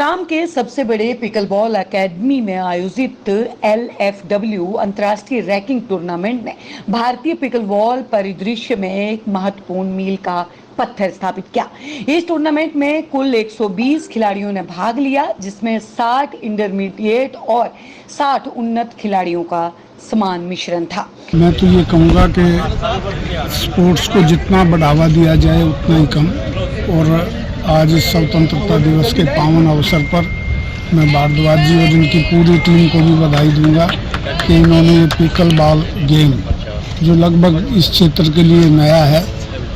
गुरुग्राम के सबसे बड़े पिकलबॉल एकेडमी में आयोजित LFW अंतर्राष्ट्रीय रैंकिंग टूर्नामेंट ने भारतीय पिकलबॉल परिदृश्य में एक महत्वपूर्ण मील का पत्थर स्थापित किया। इस टूर्नामेंट में कुल 120 खिलाड़ियों ने भाग लिया, जिसमें 60 इंटरमीडिएट और 60 उन्नत खिलाड़ियों का समान मिश्रण था। मैं तो ये कहूँगा कि स्पोर्ट्स को जितना बढ़ावा दिया जाए उतना ही कम। और आज इस स्वतंत्रता दिवस के पावन अवसर पर मैं भारद्वाज जी और इनकी पूरी टीम को भी बधाई दूंगा कि इन्होंने ये पिकल बॉल गेम जो लगभग इस क्षेत्र के लिए नया है,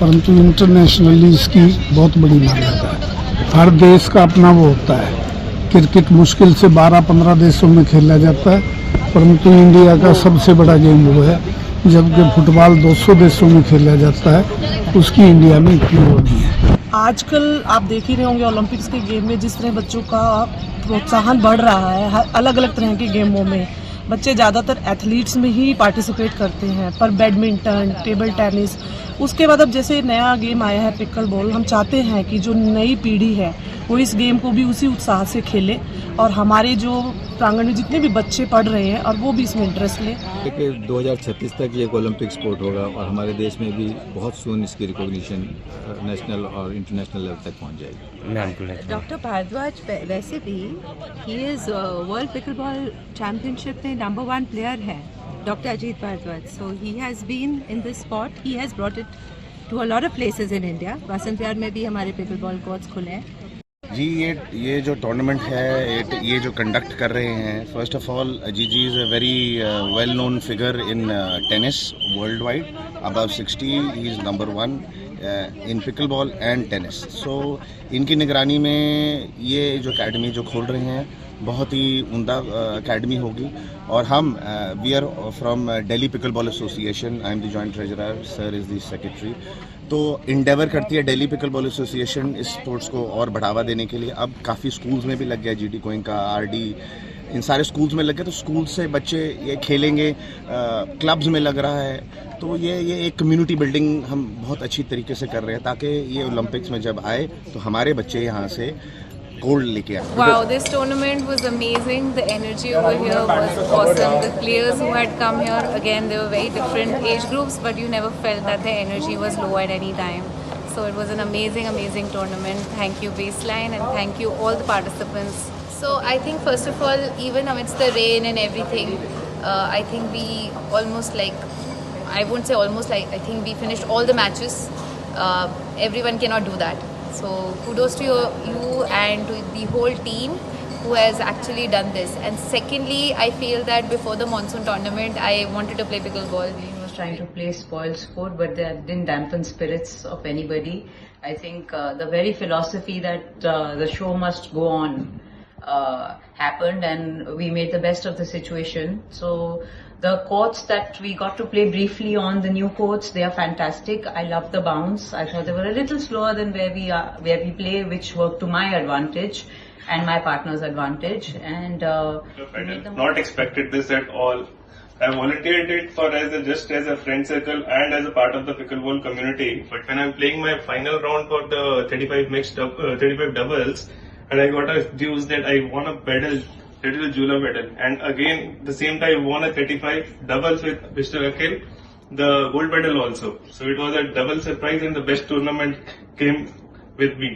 परंतु इंटरनेशनली इसकी बहुत बड़ी मान्यता है। हर देश का अपना वो होता है। क्रिकेट मुश्किल से 12-15 देशों में खेला जाता है, परंतु इंडिया का सबसे बड़ा गेम वो है। जबकि फुटबॉल 200 देशों में खेला जाता है, उसकी इंडिया में इतनी वो नहीं है। आजकल आप देख ही रहे होंगे ओलंपिक्स के गेम में जिस तरह बच्चों का प्रोत्साहन बढ़ रहा है। अलग अलग तरह के गेमों में बच्चे ज़्यादातर एथलीट्स में ही पार्टिसिपेट करते हैं, पर बैडमिंटन, टेबल टेनिस, उसके बाद अब जैसे नया गेम आया है पिकल बॉल, हम चाहते हैं कि जो नई पीढ़ी है वो इस गेम को भी उसी उत्साह से खेले और हमारे जो प्रांगण में जितने भी बच्चे पढ़ रहे हैं और वो भी इसमें इंटरेस्ट लें। 2036 तक ये एक ओलंपिक स्पोर्ट होगा और हमारे देश में भी बहुत सून इसकी रिकॉग्निशन नेशनल और इंटरनेशनल लेवल तक पहुंच जाएगी। डॉक्टर भारद्वाज वैसे भी he is world pickleball championship में नंबर 1 प्लेयर है, doctor Ajit Bhardwaj. So he has been in this spot, he has brought it to a lot of places in India. Basant Vihar में भी हमारे पिकलबॉल कोर्ट्स खुले हैं। जी, ये जो टूर्नामेंट है, ये जो कंडक्ट कर रहे हैं, first of all Ajit ji is a very well known figure in tennis world wide. Above 60 he is number 1 in pickleball and tennis. So इनकी निगरानी में ये जो एकेडमी जो खोल रहे हैं बहुत ही उम्दा एकेडमी होगी। और हम we are from Delhi pickleball association, I am the joint treasurer, sir is the secretary. तो इंडेवर करती है दिल्ली पिकल बॉल एसोसिएशन इस स्पोर्ट्स को और बढ़ावा देने के लिए। अब काफ़ी स्कूल्स में भी लग गया, GT गोइंका, RD, इन सारे स्कूल्स में लग गया। तो स्कूल से बच्चे ये खेलेंगे, क्लब्स में लग रहा है। तो ये एक कम्युनिटी बिल्डिंग हम बहुत अच्छी तरीके से कर रहे हैं ताकि ये ओलंपिक्स में जब आए तो हमारे बच्चे यहाँ से गोल्ड लेके आए। Wow, this tournament was amazing. The energy over here was awesome. The players who had come here, again, they were very different age groups, but you never felt that the energy was low at any time. So it was an amazing tournament. Thank you Baseline and thank you all the participants. So I think first of all, even amidst the rain and everything, I think we almost like, I won't say almost like, I think we finished all the matches. Everyone cannot do that. So kudos to you and to the whole team who has actually done this. And secondly, I feel that before the monsoon tournament, I wanted to play pickleball. He was trying to play spoil sport, but that didn't dampen spirits of anybody. I think the very philosophy that the show must go on happened, and we made the best of the situation. So the courts that we got to play briefly on, the new courts, they are fantastic. I love the bounce. I thought they were a little slower than where we play, which worked to my advantage and my partner's advantage. And not expected this at all. I volunteered it for just as a friend circle and as a part of the pickleball community. But when I'm playing my final round for the 35 doubles, and I got a news that I won a medal. It is a Jula medal, and again the same time won a 35 doubles with Mr. Akhil, the gold medal also. So it was a double surprise, and the best tournament came with me.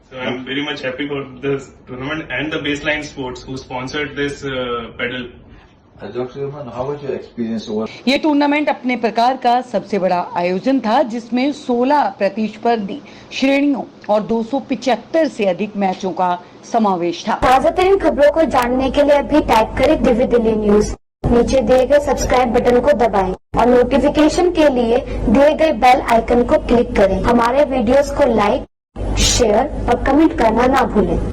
So I'm very much happy for this tournament and the Baseline Sports who sponsored this pedal. ये tournament अपने प्रकार का सबसे बड़ा आयोजन था, जिसमें 16 प्रतिस्पर्धी श्रेणियों और 275 से अधिक मैचों का समावेश था। ताजा तरीन खबरों को जानने के लिए अभी टाइप करें दिव्य दिल्ली न्यूज। नीचे दिए गए सब्सक्राइब बटन को दबाएं और नोटिफिकेशन के लिए दिए गए बेल आइकन को क्लिक करें। हमारे वीडियोस को लाइक, शेयर और कमेंट करना ना भूलें।